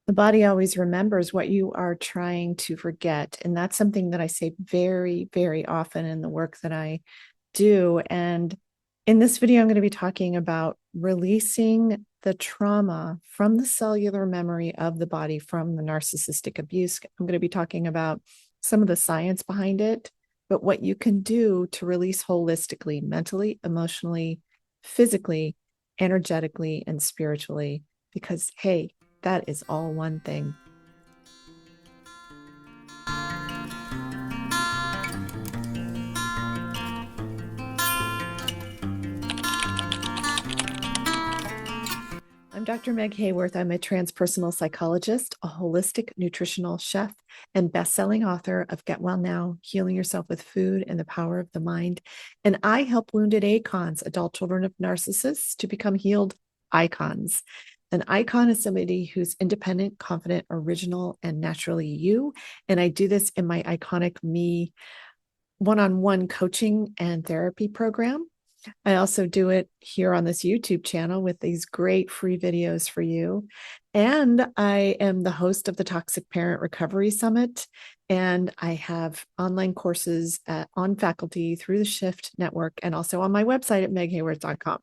The body always remembers what you are trying to forget. And that's something that I say very, very often in the work that I do. And in this video, I'm going to be talking about releasing the trauma from the cellular memory of the body from the narcissistic abuse. I'm going to be talking about some of the science behind it, but what you can do to release holistically, mentally, emotionally, physically, energetically, and spiritually. Because, hey, that is all one thing. I'm Dr. Meg Haworth. I'm a transpersonal psychologist, a holistic nutritional chef, and best-selling author of Get Well Now, Healing Yourself with Food and the Power of the Mind. And I help wounded ACONs, adult children of narcissists, to become healed icons. An icon is somebody who's independent, confident, original, and naturally you. And I do this in my Iconic Me one-on-one coaching and therapy program. I also do it here on this YouTube channel with these great free videos for you. And I am the host of the Toxic Parent Recovery Summit. And I have online courses on faculty through the Shift Network and also on my website at meghaworth.com.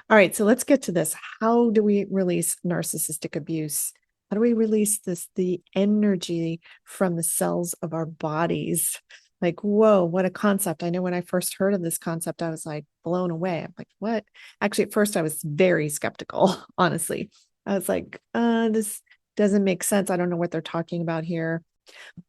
All right, so let's get to this. How do we release narcissistic abuse? How do we release the energy from the cells of our bodies? Like, whoa, what a concept. I know when I first heard of this concept, I was like blown away. I'm like, what? Actually, at first I was very skeptical, honestly. I was like, this doesn't make sense. I don't know what they're talking about here.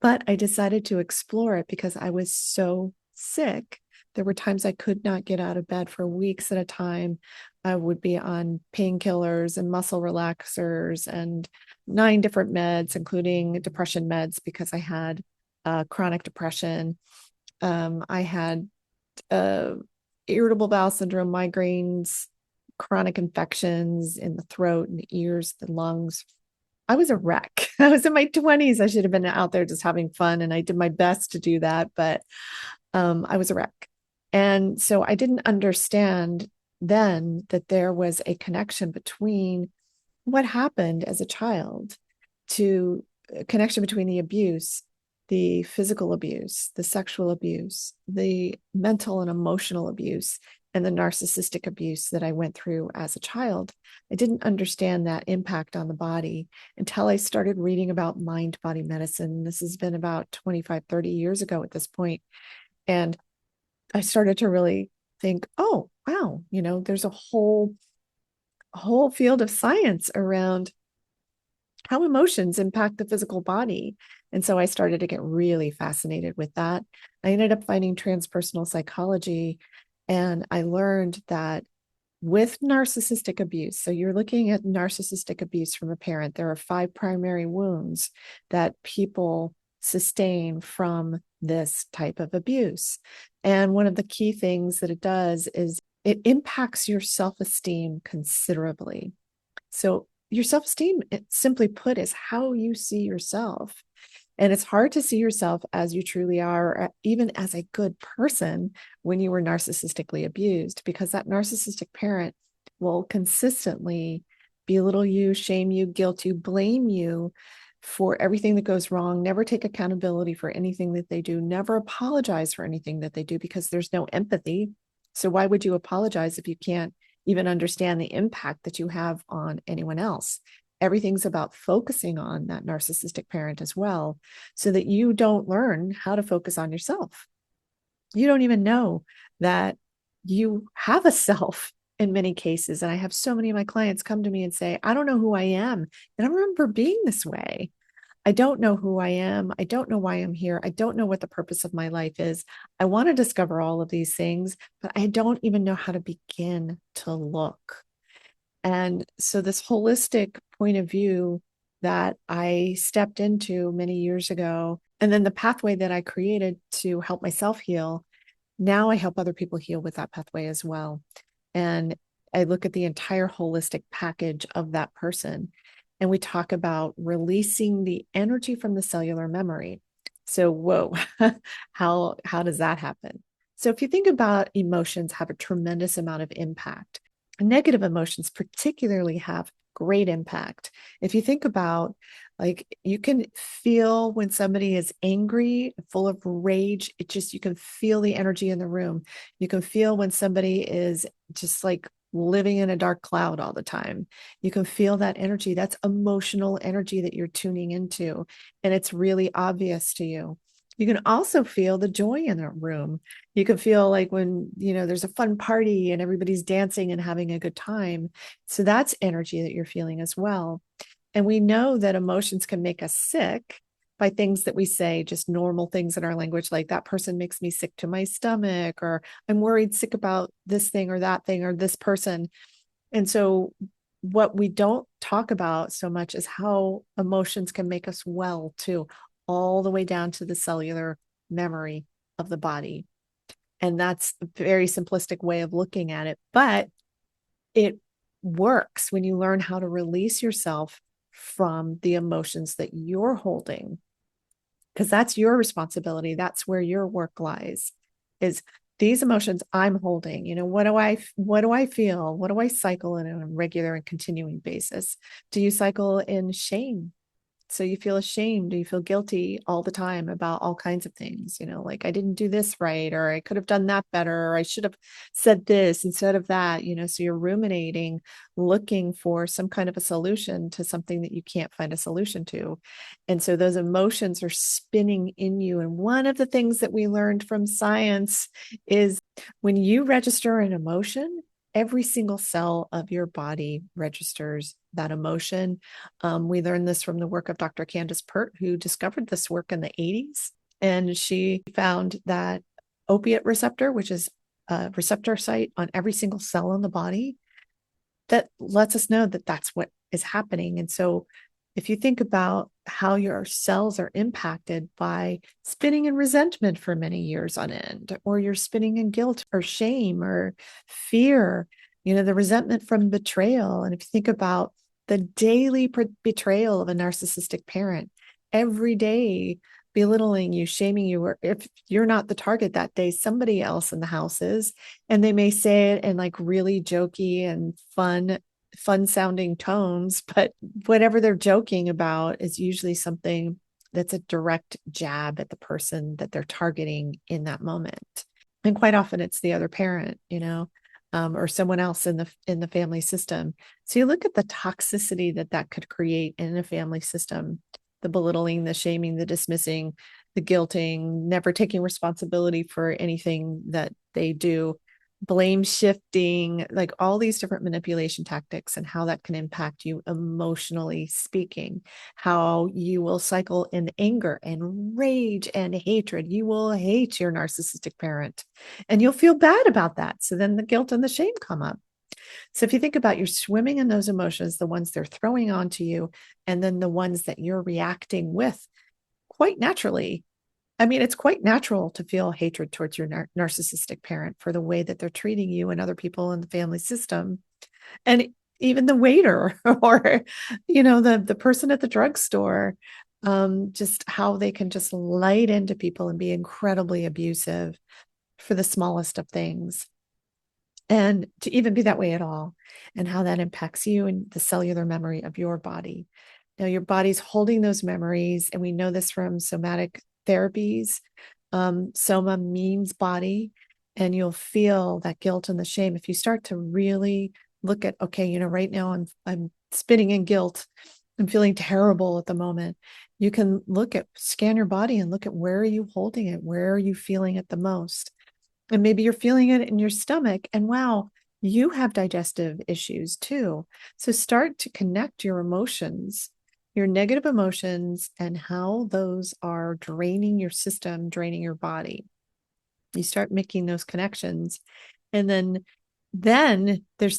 But I decided to explore it because I was so sick. There were times I could not get out of bed for weeks at a time. I would be on painkillers and muscle relaxers and 9 different meds, including depression meds, because I had chronic depression. I had irritable bowel syndrome, migraines, chronic infections in the throat and the ears, the lungs. I was a wreck. I was in my 20s. I should have been out there just having fun, and I did my best to do that, but I was a wreck. And so I didn't understand then that there was a connection between what happened as a child to a connection between the abuse, the physical abuse, the sexual abuse, the mental and emotional abuse, and the narcissistic abuse that I went through as a child. I didn't understand that impact on the body until I started reading about mind-body medicine. This has been about 25, 30 years ago at this point. And I started to really think, oh, wow, there's a whole field of science around how emotions impact the physical body. And so I started to get really fascinated with that. I ended up finding transpersonal psychology, and I learned that with narcissistic abuse, so you're looking at narcissistic abuse from a parent, there are 5 primary wounds that people sustain from this type of abuse. And one of the key things that it does is it impacts your self-esteem considerably. So your self-esteem, simply put, is how you see yourself. And it's hard to see yourself as you truly are, or even as a good person when you were narcissistically abused, because that narcissistic parent will consistently belittle you, shame you, guilt you, blame you for everything that goes wrong, never take accountability for anything that they do, never apologize for anything that they do, because there's no empathy. So why would you apologize if you can't even understand the impact that you have on anyone else? Everything's about focusing on that narcissistic parent as well, so that you don't learn how to focus on yourself. You don't even know that you have a self in many cases. And I have so many of my clients come to me and say, I don't know who I am. And I remember being this way. I don't know who I am. I don't know why I'm here. I don't know what the purpose of my life is. I want to discover all of these things, but I don't even know how to begin to look. And so this holistic point of view that I stepped into many years ago, and then the pathway that I created to help myself heal, now I help other people heal with that pathway as well. And I look at the entire holistic package of that person. And we talk about releasing the energy from the cellular memory. So, whoa, how does that happen? So if you think about emotions have a tremendous amount of impact. Negative emotions particularly have great impact. If you think about, like, you can feel when somebody is angry, full of rage, you can feel the energy in the room. You can feel when somebody is just like living in a dark cloud all the time. You can feel that energy. That's emotional energy that you're tuning into, and it's really obvious to you. You can also feel the joy in a room. You can feel like when, there's a fun party and everybody's dancing and having a good time. So that's energy that you're feeling as well. And we know that emotions can make us sick by things that we say, just normal things in our language, like that person makes me sick to my stomach, or I'm worried sick about this thing or that thing or this person. And so what we don't talk about so much is how emotions can make us well too, all the way down to the cellular memory of the body. And that's a very simplistic way of looking at it, but it works when you learn how to release yourself from the emotions that you're holding, because that's your responsibility. That's where your work lies, is these emotions I'm holding. What do I feel? What do I cycle in on a regular and continuing basis? Do you cycle in shame? So you feel ashamed, do you feel guilty all the time about all kinds of things, like I didn't do this right, or I could have done that better, or I should have said this instead of that, so you're ruminating, looking for some kind of a solution to something that you can't find a solution to. And so those emotions are spinning in you. And one of the things that we learned from science is when you register an emotion, every single cell of your body registers that emotion. We learned this from the work of Dr. Candace Pert, who discovered this work in the 80s. And she found that opiate receptor, which is a receptor site on every single cell in the body, that lets us know that that's what is happening. And so if you think about how your cells are impacted by spinning in resentment for many years on end, or you're spinning in guilt or shame or fear, the resentment from betrayal. And if you think about the daily betrayal of a narcissistic parent, every day belittling you, shaming you, or if you're not the target that day, somebody else in the house is, and they may say it in like really jokey and fun sounding tones, but whatever they're joking about is usually something that's a direct jab at the person that they're targeting in that moment. And quite often it's the other parent, or someone else in the family system. So you look at the toxicity that could create in a family system: the belittling, the shaming, the dismissing, the guilting, never taking responsibility for anything that they do, blame shifting, like all these different manipulation tactics, and how that can impact you emotionally speaking, how you will cycle in anger and rage and hatred. You will hate your narcissistic parent and you'll feel bad about that. So then the guilt and the shame come up. So if you think about, you're swimming in those emotions, the ones they're throwing onto you, and then the ones that you're reacting with quite naturally. I mean, it's quite natural to feel hatred towards your narcissistic parent for the way that they're treating you and other people in the family system. And even the waiter or, the person at the drugstore, just how they can just light into people and be incredibly abusive for the smallest of things. And to even be that way at all, and how that impacts you and the cellular memory of your body. Now, your body's holding those memories, and we know this from somatic therapies. Soma means body, and you'll feel that guilt and the shame. If you start to really look at, okay, right now I'm spinning in guilt, I'm feeling terrible at the moment. You can scan your body and look at, where are you holding it? Where are you feeling it the most? And maybe you're feeling it in your stomach, and wow, you have digestive issues too. So start to connect your emotions, your negative emotions, and how those are draining your system, draining your body. You start making those connections, and then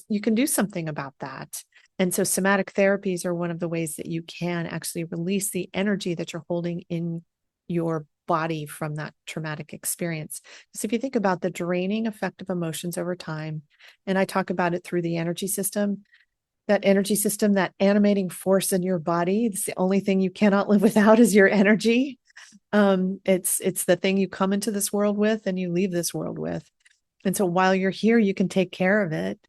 you can do something about that. And so somatic therapies are one of the ways that you can actually release the energy that you're holding in your body from that traumatic experience. So if you think about the draining effect of emotions over time, and I talk about it through the energy system, that animating force in your body, it's the only thing you cannot live without, is your energy. It's the thing you come into this world with and you leave this world with. And so while you're here, you can take care of it.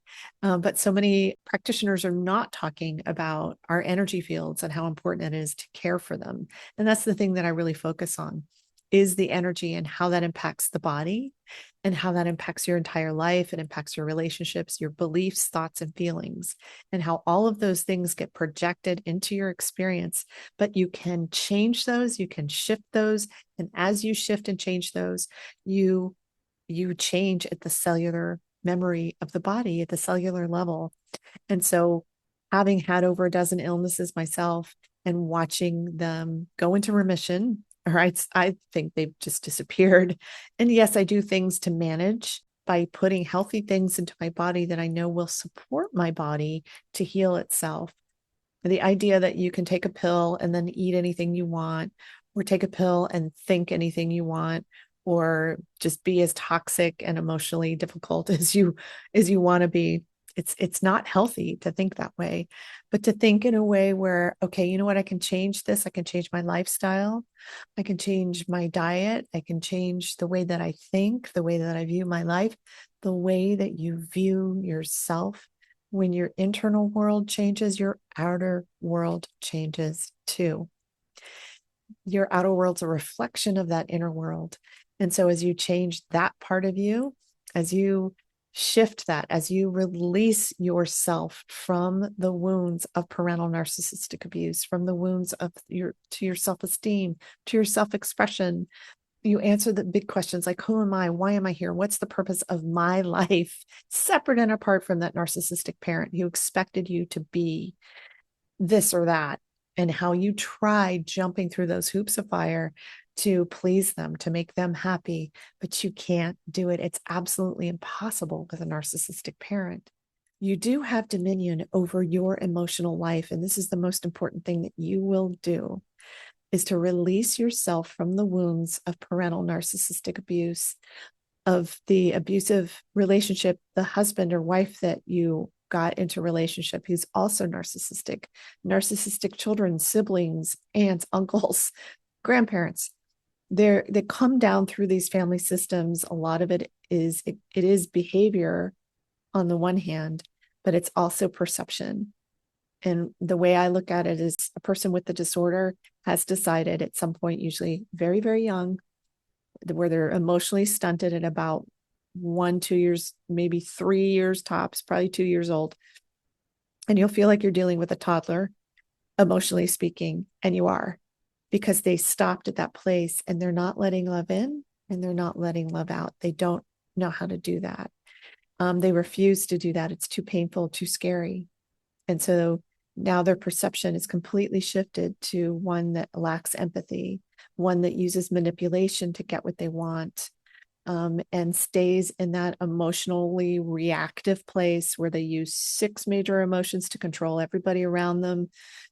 But so many practitioners are not talking about our energy fields and how important it is to care for them. And that's the thing that I really focus on is the energy and how that impacts the body and how that impacts your entire life. It impacts your relationships, your beliefs, thoughts, and feelings, and how all of those things get projected into your experience. But you can change those, you can shift those. And as you shift and change those, you change at the cellular memory of the body at the cellular level. And so, having had over a dozen illnesses myself and watching them go into remission, or I think they've just disappeared. And yes, I do things to manage by putting healthy things into my body that I know will support my body to heal itself. The idea that you can take a pill and then eat anything you want, or take a pill and think anything you want, or just be as toxic and emotionally difficult as you want to be. It's not healthy to think that way, but to think in a way where, okay, you know what, I can change this. I can change my lifestyle. I can change my diet. I can change the way that I think, the way that I view my life, the way that you view yourself. When your internal world changes, your outer world changes too. Your outer world's a reflection of that inner world. And so as you change that part of you, as you shift that, as you release yourself from the wounds of parental narcissistic abuse, from the wounds of your self-esteem, to your self-expression, you answer the big questions like, who am I? Why am I here? What's the purpose of my life? Separate and apart from that narcissistic parent who expected you to be this or that, and how you tried jumping through those hoops of fire to please them, to make them happy, but you can't do it. It's absolutely impossible with a narcissistic parent. You do have dominion over your emotional life. And this is the most important thing that you will do, is to release yourself from the wounds of parental narcissistic abuse, of the abusive relationship, the husband or wife that you got into relationship who's also narcissistic children, siblings, aunts, uncles, grandparents. They come down through these family systems. A lot of it is behavior on the one hand, but it's also perception. And the way I look at it is, a person with the disorder has decided at some point, usually very, very young, where they're emotionally stunted at about 1, 2 years, maybe 3 years tops, probably 2 years old. And you'll feel like you're dealing with a toddler, emotionally speaking, and you are, because they stopped at that place and they're not letting love in and they're not letting love out. They don't know how to do that. They refuse to do that. It's too painful, too scary. And so now their perception is completely shifted to one that lacks empathy, one that uses manipulation to get what they want, and stays in that emotionally reactive place where they use 6 major emotions to control everybody around them: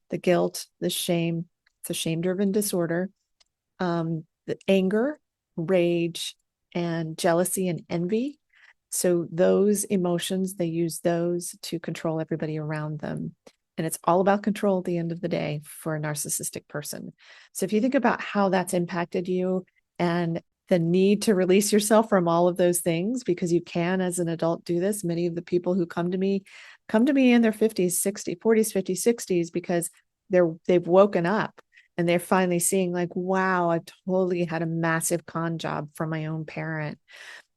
the guilt, the shame. It's a shame-driven disorder, the anger, rage, and jealousy and envy. So those emotions, they use those to control everybody around them. And it's all about control at the end of the day for a narcissistic person. So if you think about how that's impacted you and the need to release yourself from all of those things, because you can, as an adult, do this. Many of the people who come to me in their 50s, 60s, 40s, 50s, 60s, because they've woken up and they're finally seeing like, wow, I totally had a massive con job from my own parent.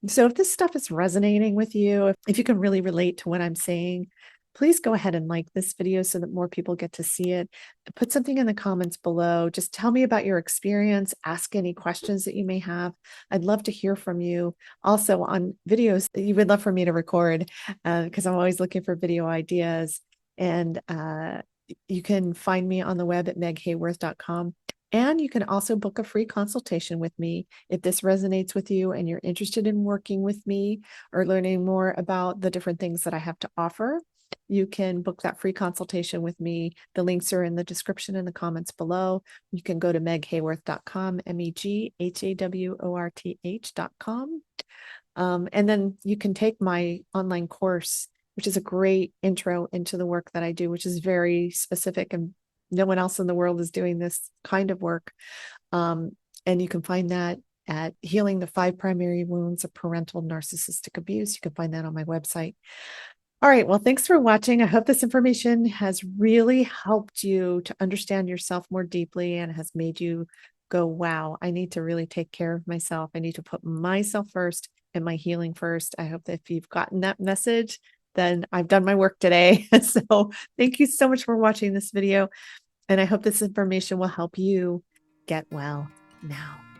So if this stuff is resonating with you, if you can really relate to what I'm saying, please go ahead and like this video so that more people get to see it. Put something in the comments below. Just tell me about your experience. Ask any questions that you may have. I'd love to hear from you. Also on videos that you would love for me to record, because I'm always looking for video ideas. And you can find me on the web at meghaworth.com. And you can also book a free consultation with me if this resonates with you and you're interested in working with me or learning more about the different things that I have to offer. You can book that free consultation with me. The links are in the description in the comments below. You can go to meghaworth.com, meghaworth.com. And then you can take my online course, which is a great intro into the work that I do, which is very specific, and no one else in the world is doing this kind of work. And you can find that at Healing the 5 Primary Wounds of Parental Narcissistic Abuse. You can find that on my website. All right. Well, thanks for watching. I hope this information has really helped you to understand yourself more deeply and has made you go, wow, I need to really take care of myself. I need to put myself first and my healing first. I hope that if you've gotten that message, then I've done my work today. So thank you so much for watching this video. And I hope this information will help you get well now.